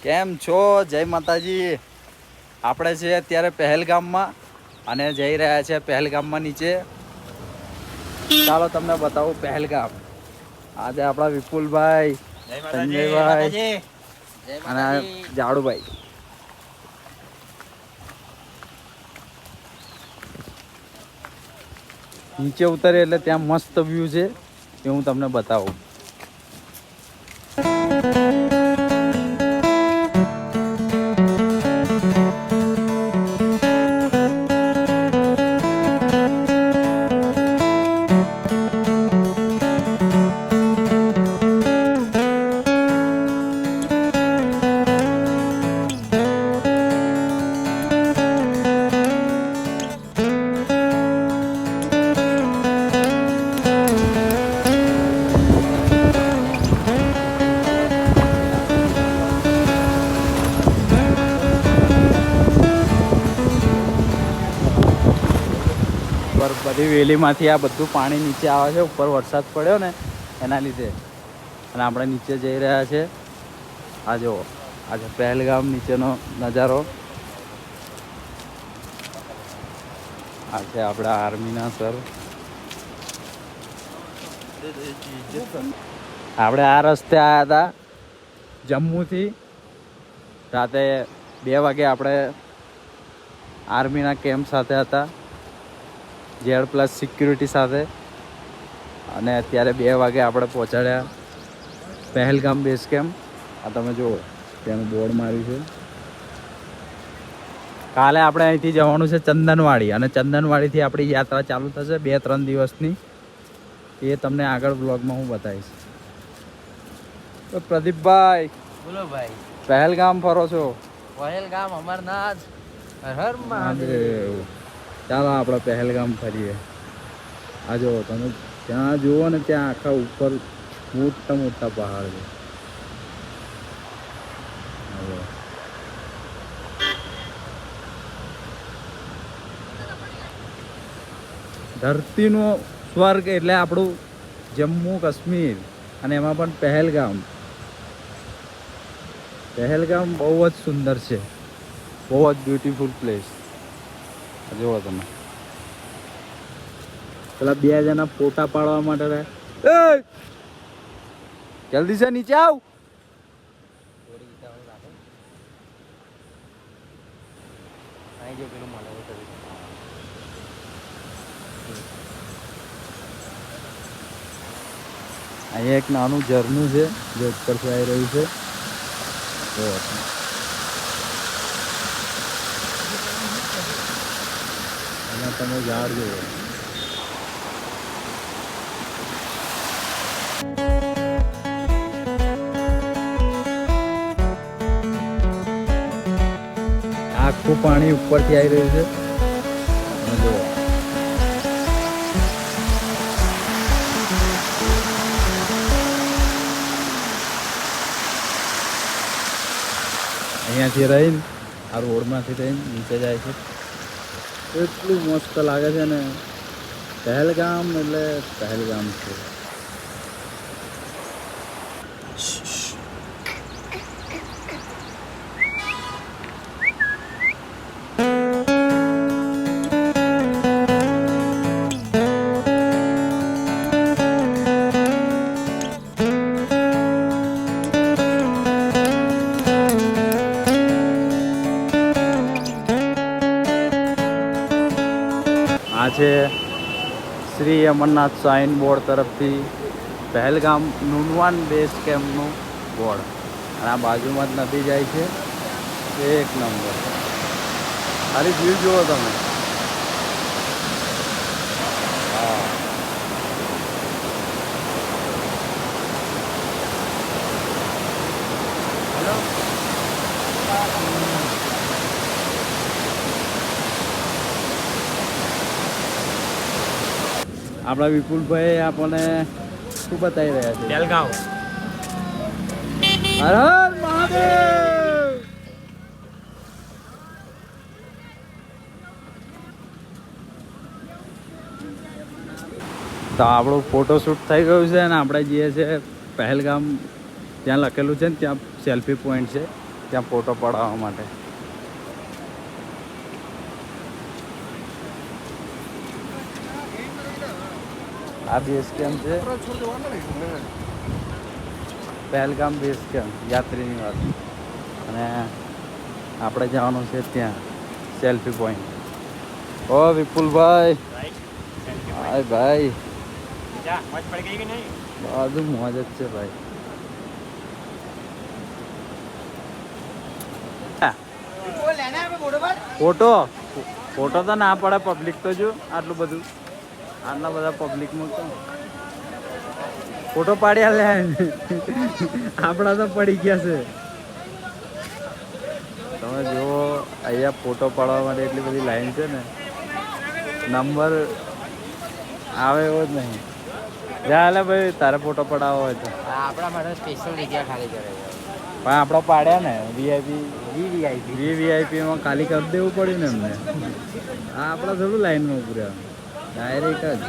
કેમ છો? જય માતાજી. આપણે છે અત્યારે પહેલગામમાં અને જઈ રહ્યા છે પહેલગામમાં નીચે. ચાલો તમને બતાવું પહેલગામ. આજે આપણા વિપુલભાઈ, સંજયભાઈ અને જાડુભાઈ. નીચે ઉતરે એટલે ત્યાં મસ્ત વ્યૂ છે એ હું તમને બતાવું. બધી વેલીમાંથી આ બધું પાણી નીચે આવે છે. ઉપર વરસાદ પડ્યો ને એના લીધે. અને આપણે નીચે જઈ રહ્યા છે. આ જુઓ, આજે પહેલગામ નીચેનો નજારો. આ છે આપણા આર્મીના સર. આપણે આ રસ્તે આવ્યા હતા જમ્મુથી. રાતે 2 વાગે આપણે આર્મીના કેમ્પ સાથે હતા, Z+ સિક્યુરિટી સાથે. અને અત્યારે 2 વાગે આપણે પહોંચાડ્યા પહેલગામ બેઝ કેમ્પ. આ તમે જુઓ ત્યાંનું બોર્ડ માર્યું છે. કાલે આપણે અહીંથી જવાનું છે ચંદનવાડી, અને ચંદનવાડીથી આપણી યાત્રા ચાલુ થશે 2-3 દિવસની. એ તમને આગળ બ્લોગમાં હું બતાવીશ. તો પ્રદીપભાઈ, બોલો ભાઈ. પહેલગામ ફરો છો? પહેલગામ, અમરનાથ, હર મહાદેવ. ચાલો આપણે પહેલગામ ફરીએ. આ જુઓ તમે, ત્યાં જુઓ ને ત્યાં આખા ઉપર મોટા મોટા પહાડ છે. ધરતીનો સ્વર્ગ એટલે આપણું જમ્મુ કાશ્મીર, અને એમાં પણ પહેલગામ. પહેલગામ બહુ જ સુંદર છે, બહુ જ બ્યુટીફુલ પ્લેસ. જુઓ તમે, પેલા 2 જણા ફોટા પાડવા માટે રહ્યા. જલ્દી છે નીચે આવ. અહીંયા એક નાનું ઝરણું છે જે ઉપરથી આવી રહ્યું છે. એમાં તમે ઝાડ જુઓ. આખું પાણી ઉપરથી આવી રહ્યું છે. જુઓ, અહીંયાથી રહીને આ રોડમાંથી રહીને નીચે જાય છે. એટલું મસ્ત લાગે છે ને. પહેલગામ એટલે પહેલગામ છે. આ છે શ્રી અમરનાથ સાઇન બોર્ડ તરફથી પહેલગામ નુનવાન બેઝ કેમ્પનું બોર્ડ. અને આ બાજુમાં જ નદી જાય છે. એક નંબર. ખાલી વ્યૂ જુઓ તમે. હા, આપણા વિપુલભાઈ આપણને શું બતાવી રહ્યા છે? પહેલગામ. હર હર મહાદેવ. તો આપણું ફોટોશૂટ થઈ ગયું છે અને આપણે જઈએ છીએ પહેલગામ. ત્યાં લખેલું છે ને ત્યાં સેલ્ફી પોઈન્ટ છે, ત્યાં ફોટો પડાવવા માટે. આ બેઝ કેમ્પ છે પહેલગામ બેઝ કેમ્પ, યાત્રીની વાત. અને આપણે જવાનું છે ત્યાં સેલ્ફી પોઈન્ટ. ઓ વિપુલભાઈ, હાય ભાઈ, બધું મોજ જ છે ભાઈ. ફોટો ફોટો તો ના પડે, પબ્લિક તો જો આટલું બધું, આટલા બધા પબ્લિકમાં તો ફોટો પાડ્યા લે. આપણા તો પડી ગયા છે. તમે જુઓ અહીંયા ફોટો પાડવા માટે એટલી બધી લાઈન છે ને, નંબર આવે એવો જ નહીં. ચાલે ભાઈ, તારે ફોટો પડાવવો હોય તો. આપણા માટે સ્પેશિયલ જગ્યા ખાલી કરે છે. પણ આપણે પાડ્યા ને વીવીઆઈપીમાં ખાલી કરી દેવું પડ્યું ને એમને. હા, આપણે થોડું લાઈનમાં ઉભું રહેવાનું, ડાયરેક્ટ જ.